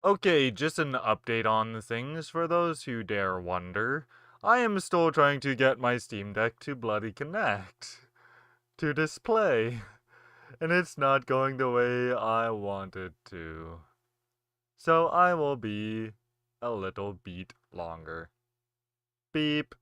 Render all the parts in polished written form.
Okay, just an update on things for those who dare wonder. I am still trying to get my Steam Deck to bloody connect to display, and it's not going the way I want it to. So I will be a little beat longer. Beep.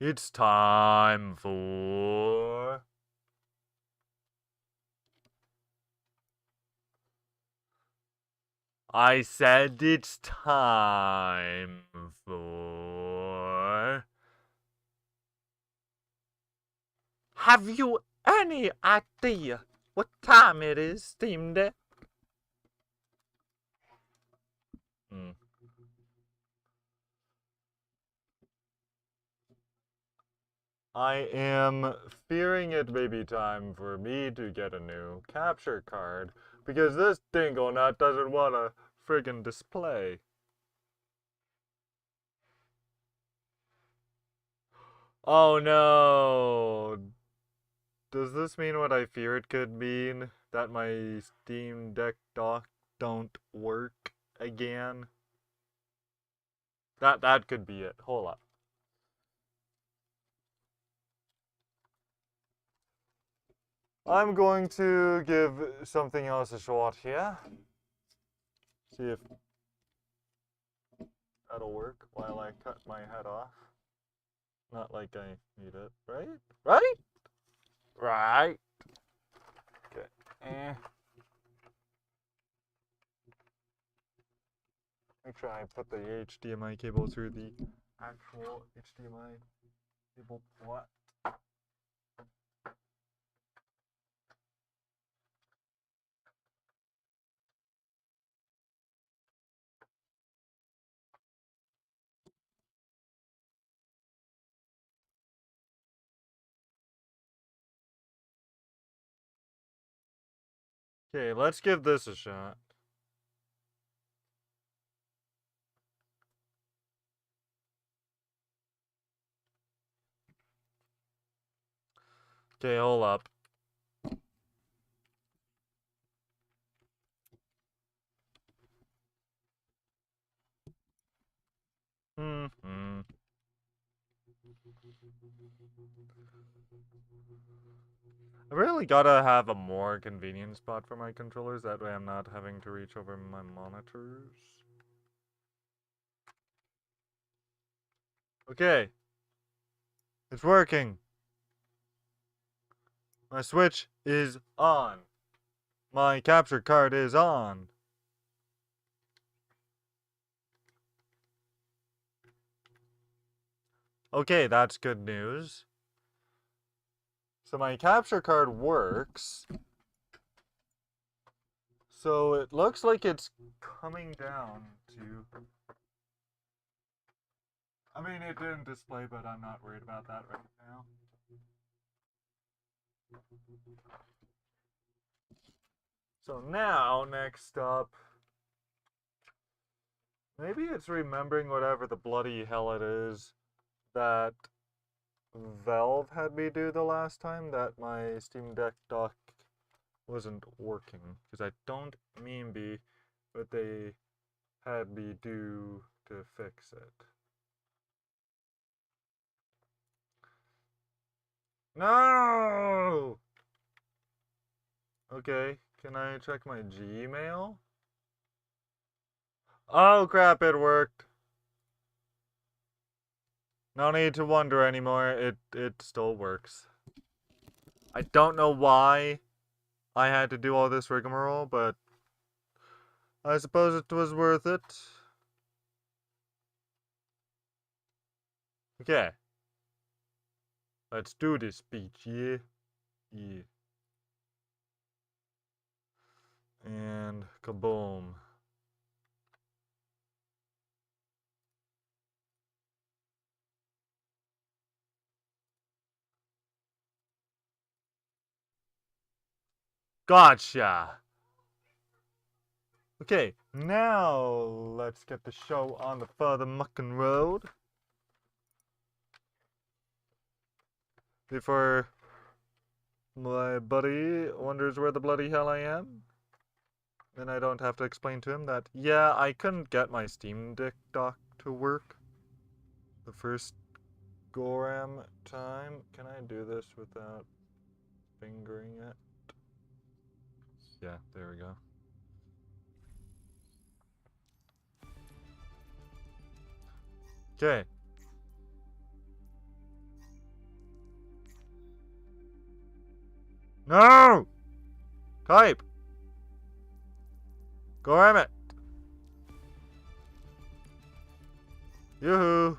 It's time for... I said it's time for... Have you any idea what time it is, Steam Deck? Hmm. I am fearing it may be time for me to get a new capture card because this dingle nut doesn't want a friggin' display. Oh no! Does this mean what I fear it could mean? That my Steam Deck dock don't work again? That could be it. Hold up. I'm going to give something else a shot here. See if that'll work while I cut my head off. Not like I need it, right? Right? Right. Okay. Make sure I put the HDMI cable through the actual HDMI cable. What? Okay, let's give this a shot. Okay, hold up. Hmm. I really gotta have a more convenient spot for my controllers, that way I'm not having to reach over my monitors. Okay. It's working. My Switch is on. My capture card is on. Okay, that's good news. So my capture card works. So it looks like it's coming down to... I mean, it didn't display, but I'm not worried about that right now. So now, next up... Maybe it's remembering whatever the bloody hell it is that Valve had me do the last time that my Steam Deck dock wasn't working. Because I don't mean be what they had me do to fix it. No! Okay, can I check my Gmail? Oh crap, it worked. No need to wonder anymore, it still works. I don't know why I had to do all this rigmarole, but I suppose it was worth it. Okay. Let's do this, beach, yeah? Yeah. And kaboom. Gotcha! Okay, now let's get the show on the further muckin' road. Before my buddy wonders where the bloody hell I am. Then I don't have to explain to him that, yeah, I couldn't get my Steam Deck dock to work the first go-around time. Can I do this without fingering it? Yeah, there we go. Okay. No! Type! Go it! Yoo-hoo!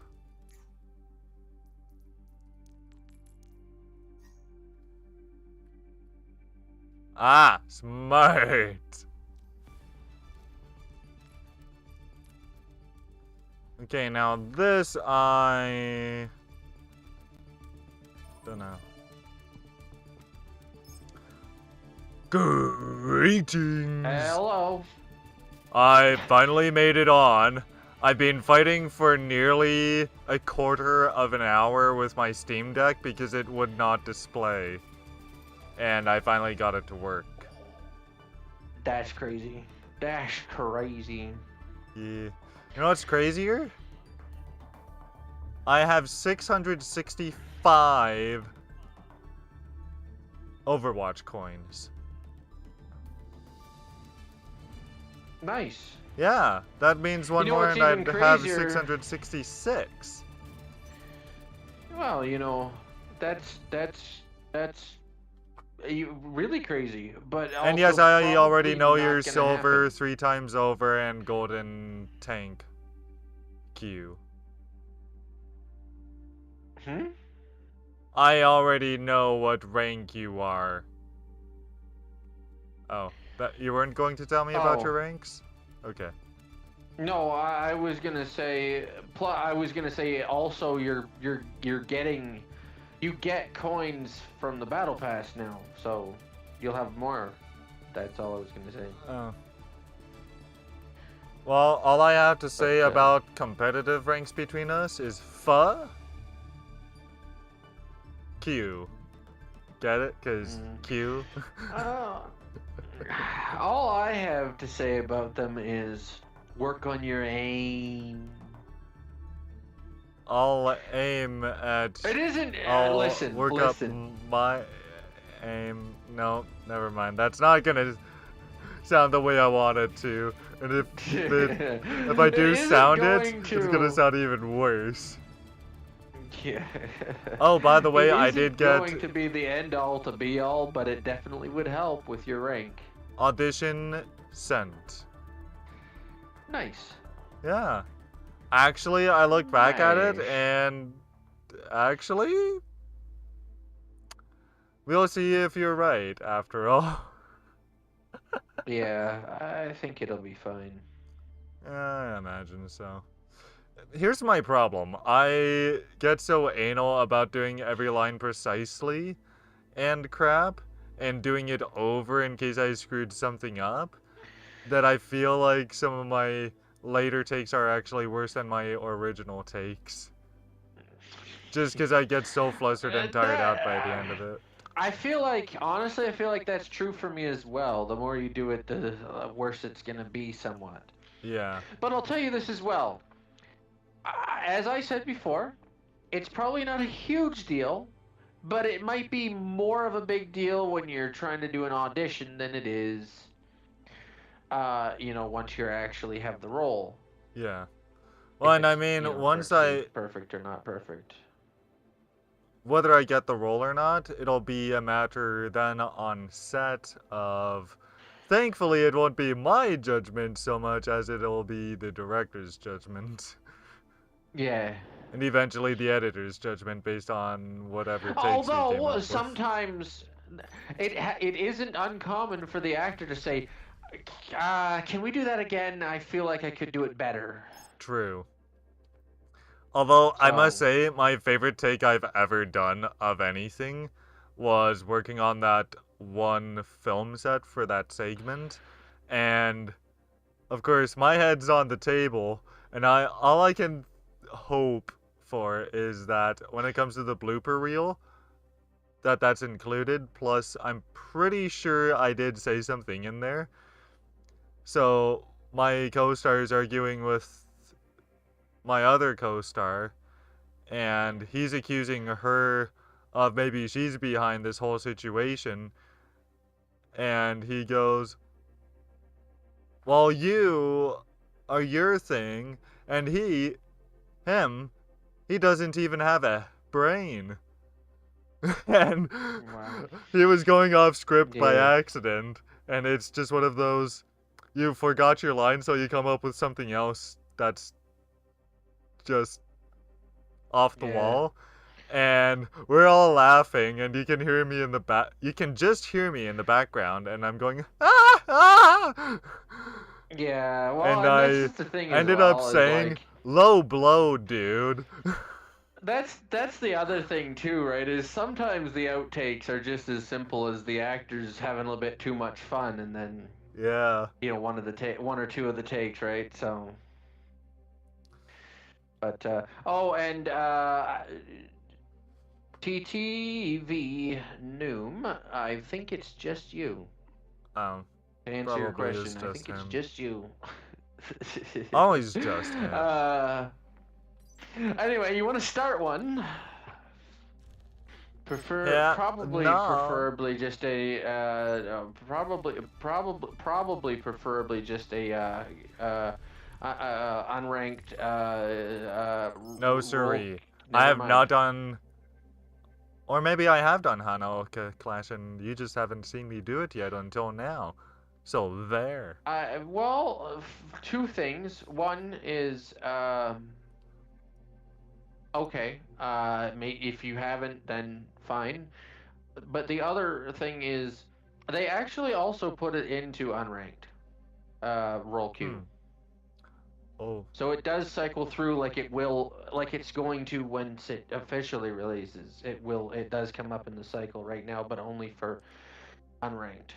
Ah, smart! Okay, now this I... don't know. Greetings! Hello. I finally made it on. I've been fighting for nearly a quarter of an hour with my Steam Deck because it would not display. And I finally got it to work. That's crazy. That's crazy. Yeah. You know what's crazier? I have 665 Overwatch coins. Nice. Yeah, that means one You know more what's and I'd even have crazier? 666. Well, you know, that's really crazy. But also And yes, I already know probably you're not gonna silver happen. 3 times over and golden tank Q. Hmm? I already know what rank you are. Oh, that you weren't going to tell me about your Oh. ranks? Okay. No, I was gonna say. I was gonna say also you get coins from the battle pass now, so you'll have more. That's all I was gonna say. Oh. Well, all I have to say But, about competitive ranks between us is Q. Get it? Cause Mm. Q. Uh, all I have to say about them is work on your aim. I'll aim at. It isn't. I'll Listen, work up listen. my aim. No, never mind. That's not gonna sound the way I want it to. And if I It do isn't sound it, going it's gonna to. sound even worse. Yeah. Oh, by the It way, I did isn't get going to be the end all to be all, but it definitely would help with your rank. audition sent. Nice. Yeah. Actually, I looked back at it Nice. and actually, we'll see if you're right after all. Yeah, I think it'll be fine. I imagine so. Here's my problem. I get so anal about doing every line precisely and crap, and doing it over in case I screwed something up, that I feel like some of my later takes are actually worse than my original takes. Just because I get so flustered and tired out by the end of it. I feel like, honestly, I feel like that's true for me as well. The more you do it, the worse it's gonna be, somewhat. Yeah. But I'll tell you this as well. As I said before, it's probably not a huge deal, but it might be more of a big deal when you're trying to do an audition than it is, once you actually have the role. Yeah. Well, If and I it's, mean, for once to be I. perfect or not perfect. Whether I get the role or not, it'll be a matter then on set of. Thankfully, it won't be my judgment so much as it'll be the director's judgment. Yeah. And eventually the editor's judgment based on whatever takes we came Although up with. sometimes it isn't uncommon for the actor to say, "Can we do that again? I feel like I could do it better." True. Although, I must So, say, my favorite take I've ever done of anything was working on that one film set for that segment. And, of course, my head's on the table, and all I can hope for is that when it comes to the blooper reel, that's included. Plus, I'm pretty sure I did say something in there. So, my co-star is arguing with my other co-star, and he's accusing her of maybe she's behind this whole situation. And he goes, well, you are your thing, and him, he doesn't even have a brain. And wow. he was going off script by Yeah. accident, and it's just one of those, you forgot your line, so you come up with something else that's just off the Yeah. wall. And we're all laughing, and you can hear me in the back. You can just hear me in the background, and I'm going ah ah. Yeah. Well, And and that's I just the thing as ended up well, is saying, like "Low blow, dude." that's the other thing too, right? Is sometimes the outtakes are just as simple as the actors having a little bit too much fun, and then Yeah. one or two of the takes, right? So, but and TTV Noom, I think it's just you. Um, To answer your probably is question, I just think it's him. just you. Always just him. Anyway, you want to start one? Yeah. No. Preferably just a probably preferably just a unranked No, roll. siree. I Never have mind. not done. Or maybe I have done Hanaoka Clash, and you just haven't seen me do it yet until now. So there. Well, two things. One is okay. If you haven't, then fine. But the other thing is, they actually also put it into unranked roll queue. Oh. So it does cycle through like it's going to once it officially releases. It does come up in the cycle right now, but only for unranked.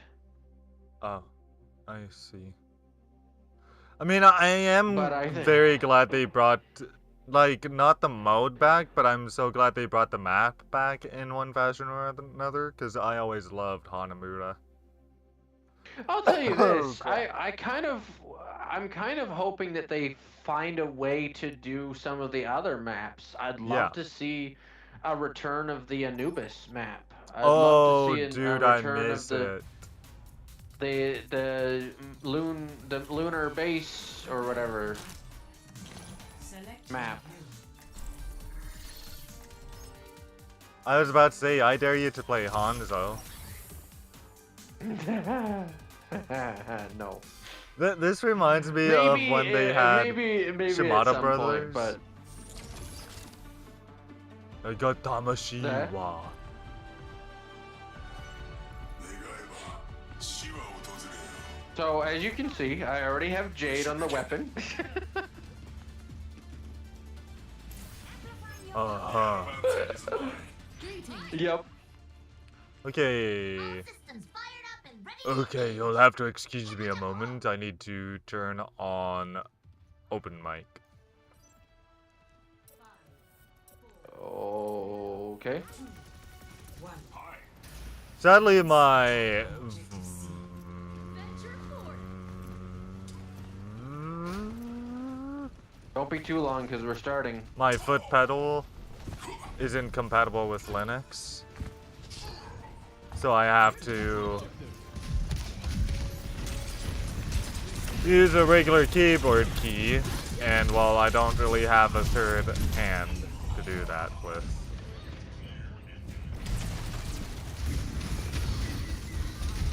Oh. I see. I mean, I am But I think, very glad they brought like, not the mode back, but I'm so glad they brought the map back in one fashion or another, because I always loved Hanamura. I'll tell you Oh, this. God. I'm kind of hoping that they find a way to do some of the other maps. I'd Yeah. love to see a return of the Anubis map. I'd love to Oh, see a dude, I return of miss it. the lunar base or whatever map. I was about to say, I dare you to play Hanzo. No. This reminds me of when they had maybe at Shimada some Brothers. point, but I got Tamashi Huh? wa. so as you can see, I already have Jade on the weapon. Uh-huh. Yep. Okay. Okay, you'll have to excuse me a moment. I need to turn on open mic. Okay. Sadly, my... Don't be too long because we're starting. My foot pedal isn't compatible with Linux. So I have to use a regular keyboard key, and well, I don't really have a third hand to do that with.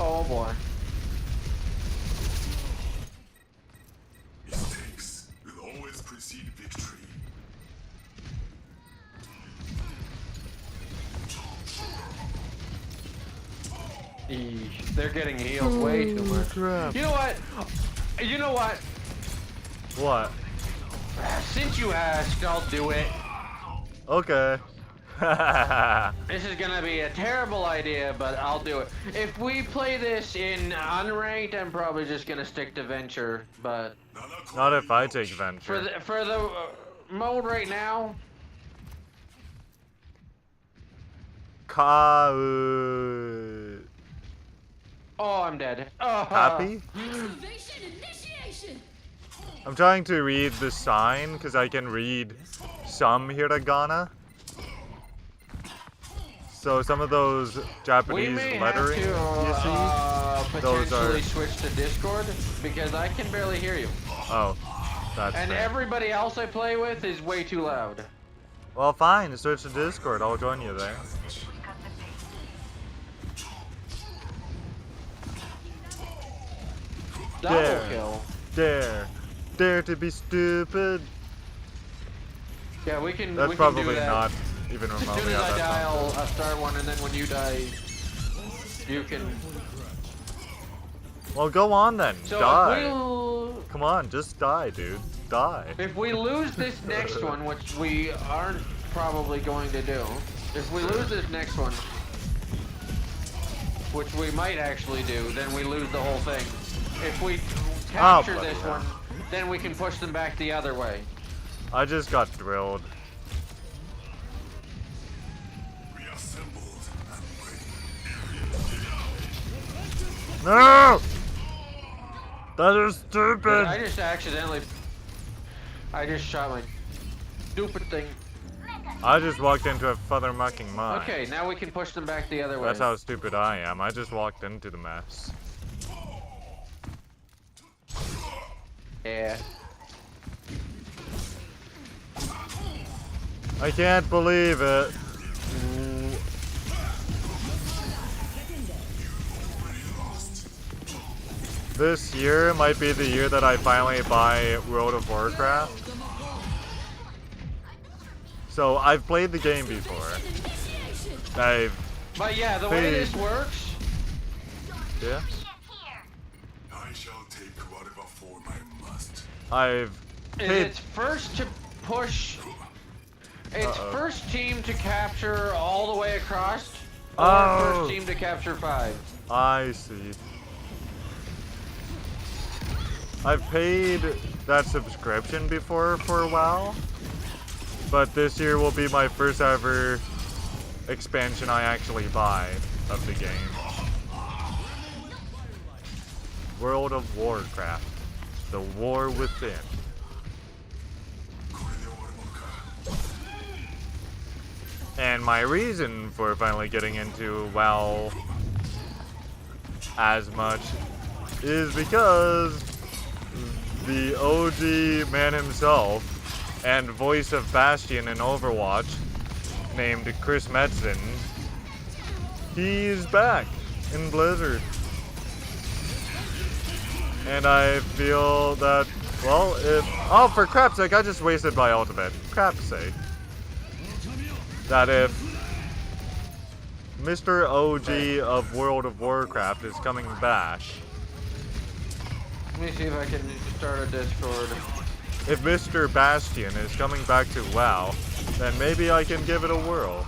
Oh boy. Mistakes will always precede victory. They're getting healed way too much. Crap. You know what? You know what? What? Since you asked, I'll do it. Okay. This is gonna be a terrible idea, but I'll do it. If we play this in unranked, I'm probably just gonna stick to venture. But Not if I take venture. for the mode right now, Kau. oh, I'm dead. Oh, Happy? I'm trying to read the sign because I can read some hiragana. So some of those We Japanese may lettering, you see? have to Those potentially are- switch to Discord because I can barely hear you, Oh, that's and fair. everybody else I play with is way too loud. Well, fine. Switch to Discord. I'll join you there. Double There. kill. Dare to be stupid. Yeah, we can. That's we can do probably that. not even As remotely soon as how I that die, sounds. I'll start one, and then when you die, you can. Well, go on then. So Die. if Come on, just die, dude. Die. we lose this next one, which we aren't probably going to do, if we lose this next one, which we might actually do, then we lose the whole thing. If we capture bloody this hell. one, then we can push them back the other way. I just got drilled. Reassembled and ready. No! That is But stupid. I just accidentally. I just shot my stupid thing. I just walked into a feather mucking mine. Okay, now we can push them back the other way. That's how stupid I am. I just walked into the mess. Yeah. I can't believe it. This year might be the year that I finally buy World of Warcraft. So I've played the game before. But yeah, the way Hey. this works, Yeah. I shall take whatever form I must. I've is paid. it's first to push. It's Uh-oh. first team to capture all the way across, or Oh. first team to capture 5. I see. I've paid that subscription before for a while. But this year will be my first ever expansion I actually buy of the game. World of Warcraft. The War Within. And my reason for finally getting into WoW as much is because the OG man himself and voice of Bastion in Overwatch, named Chris Metzen, he's back in Blizzard. And I feel that, well, if... Oh, for crap's sake, I just wasted my ultimate. Crap's sake. That if Mr. OG of World of Warcraft is coming back... Let me see if I can start a Discord. If Mr. Bastion is coming back to WoW, then maybe I can give it a whirl.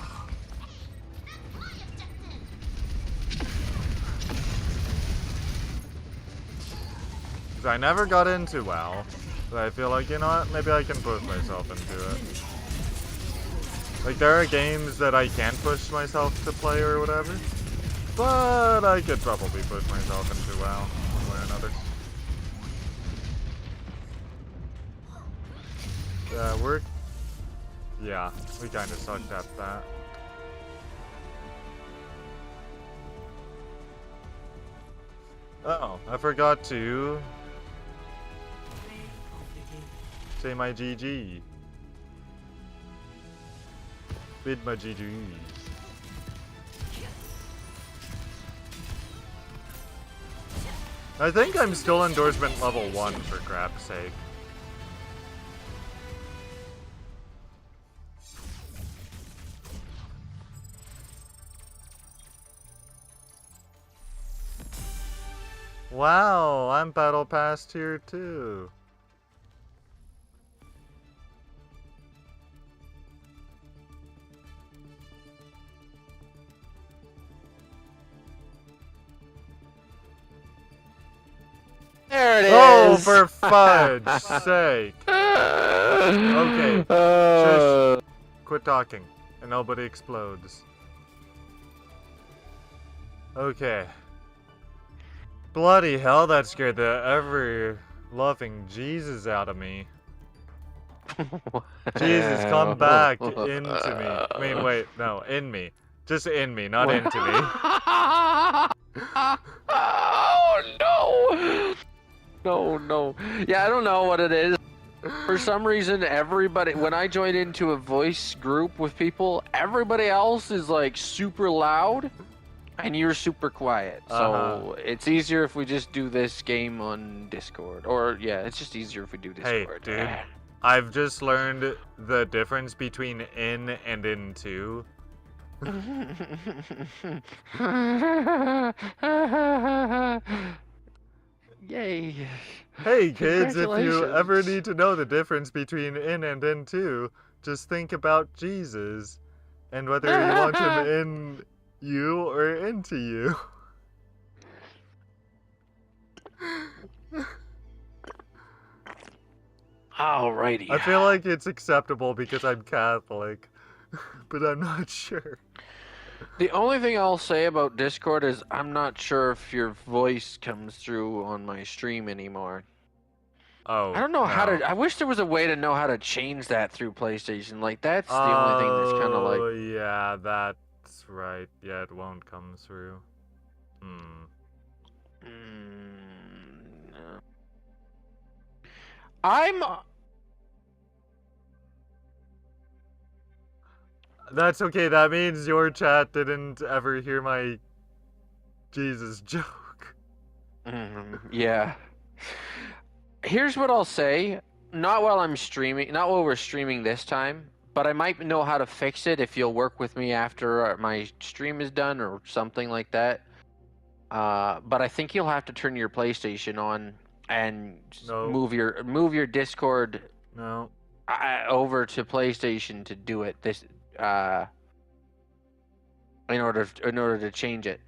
Because I never got into WoW, but I feel like, you know what, maybe I can push myself into it. Like, there are games that I can't push myself to play or whatever, but I could probably push myself into WoW, one way or another. Yeah, we kind of sucked at that. Oh, I forgot to say my GG. Bid my GG. I think I'm still endorsement level 1 for crap's sake. Wow, I'm battle pass tier 2. There it is. Oh, for fudge's sake. Okay. Shush. Quit talking, and nobody explodes. Okay. Bloody hell, that scared the ever-loving Jesus out of me. Jesus, come back into me. I mean, wait, no, in me. Just in me, not into me. Oh, no! No, no. Yeah, I don't know what it is. For some reason, everybody, when I join into a voice group with people, everybody else is like super loud. And you're super quiet, so it's easier if we just do this game on Discord. Or, yeah, it's just easier if we do Discord. Hey, dude, I've just learned the difference between in and into. Yay. Hey, kids, if you ever need to know the difference between in and into, just think about Jesus and whether you want him in you or into you. Alrighty. I feel like it's acceptable because I'm Catholic, but I'm not sure. The only thing I'll say about Discord is I'm not sure if your voice comes through on my stream anymore. Oh, I don't know how no. to. I wish there was a way to know how to change that through PlayStation. Like, that's the only thing that's kind of like. Oh, yeah, that's right. Yeah, it won't come through. I'm. That's okay. That means your chat didn't ever hear my Jesus joke. Yeah. Here's what I'll say. Not while I'm streaming. Not while we're streaming this time. But I might know how to fix it if you'll work with me after my stream is done or something like that. But I think you'll have to turn your PlayStation on and move your Discord over to PlayStation to do it. This in order to change it.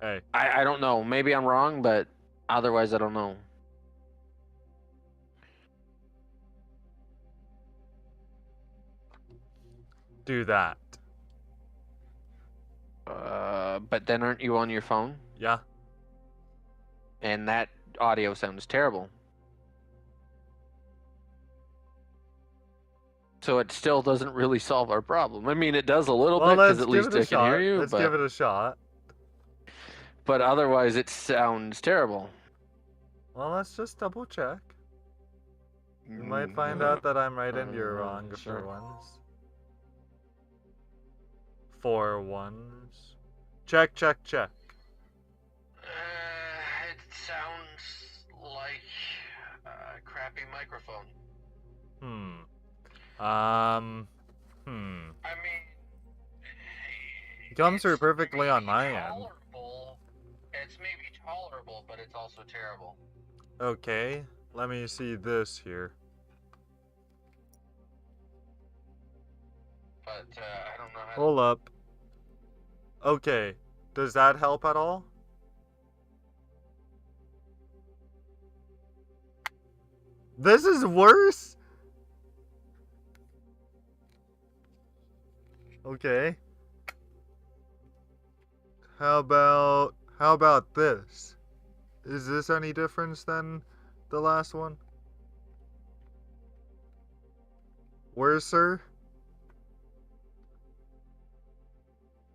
Hey. I don't know. Maybe I'm wrong, but otherwise I don't know. do that. But then aren't you on your phone? Yeah. And that audio sounds terrible. So it still doesn't really solve our problem. I mean, it does a little Well, bit because let's at give least it a I can hear shot. you. Let's give it a shot. But otherwise, it sounds terrible. Well, let's just double check. We might find out that I'm right and you're wrong sure. for once. 4 ones. Check, check, check. It sounds like a crappy microphone. I mean, It comes through it's perfectly on my end. tolerable. It's maybe tolerable, but it's also terrible. Okay, let me see this here. But I don't know how to... Hold up. Okay, does that help at all? This is worse? Okay. How about this? Is this any difference than the last one? Worser?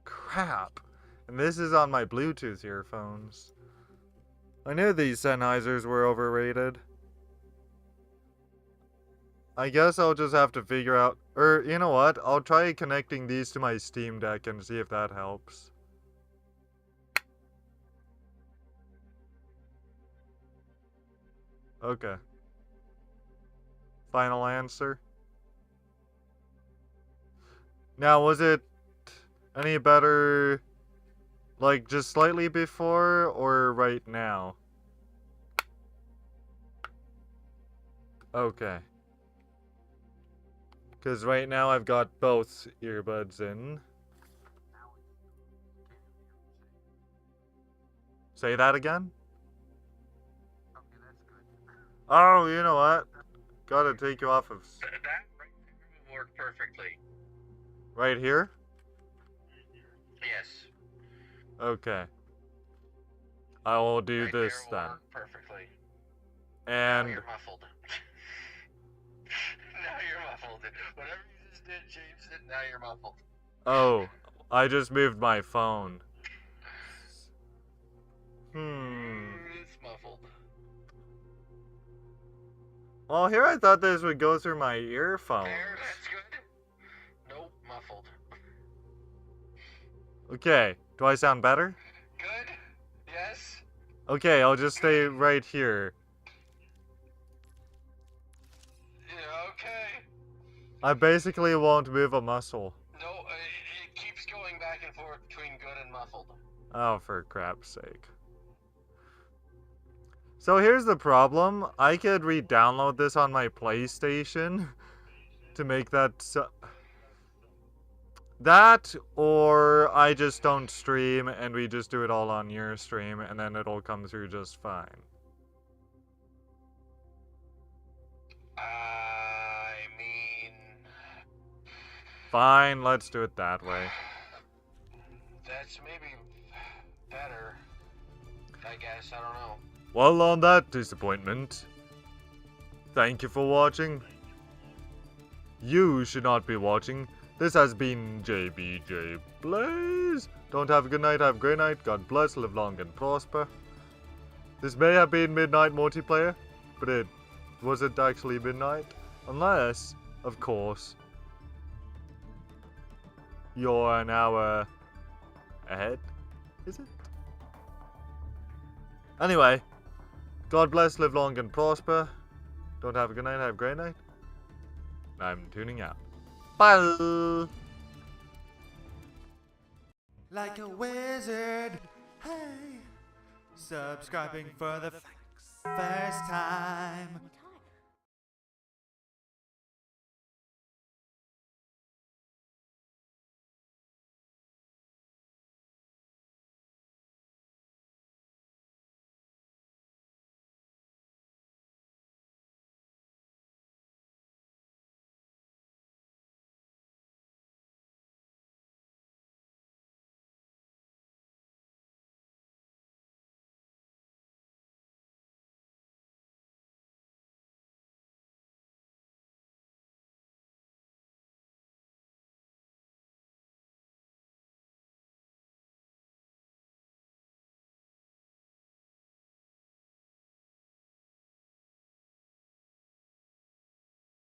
Crap. And this is on my Bluetooth earphones. I knew these Sennheisers were overrated. I guess I'll just have to figure out... Or, you know what? I'll try connecting these to my Steam Deck and see if that helps. Okay. Final answer. Now, was it any better, like, just slightly before, or right now? Okay. Because right now I've got both earbuds in. Say that again? Oh, you know what? Gotta take you off of... That right there will work perfectly. Right here? Yes. Okay. I will do Right this there will then. work perfectly. And... Now you're muffled. Now you're muffled. Whatever you just did changed it, now you're muffled. Oh, I just moved my phone. It's muffled. Well, here I thought this would go through my earphones. There, that's good. Nope, muffled. Okay, do I sound better? Good? Yes? Okay, I'll just stay right here. Yeah, okay. I basically won't move a muscle. No, it keeps going back and forth between good and muffled. Oh, for crap's sake. So here's the problem. I could re-download this on my PlayStation to make that so... That, or I just don't stream and we just do it all on your stream and then it'll come through just fine. I mean... Fine, let's do it that way. That's maybe better. I guess, I don't know. Well, on that disappointment, thank you for watching. You should not be watching. This has been JBJ Blaze. Don't have a good night, have a great night. God bless, live long and prosper. This may have been midnight multiplayer, but it wasn't actually midnight. Unless, of course, you're an hour ahead, is it? Anyway, God bless, live long and prosper. Don't have a good night, have a great night. I'm tuning out. Bye! Like a wizard, hey, subscribing for the first time.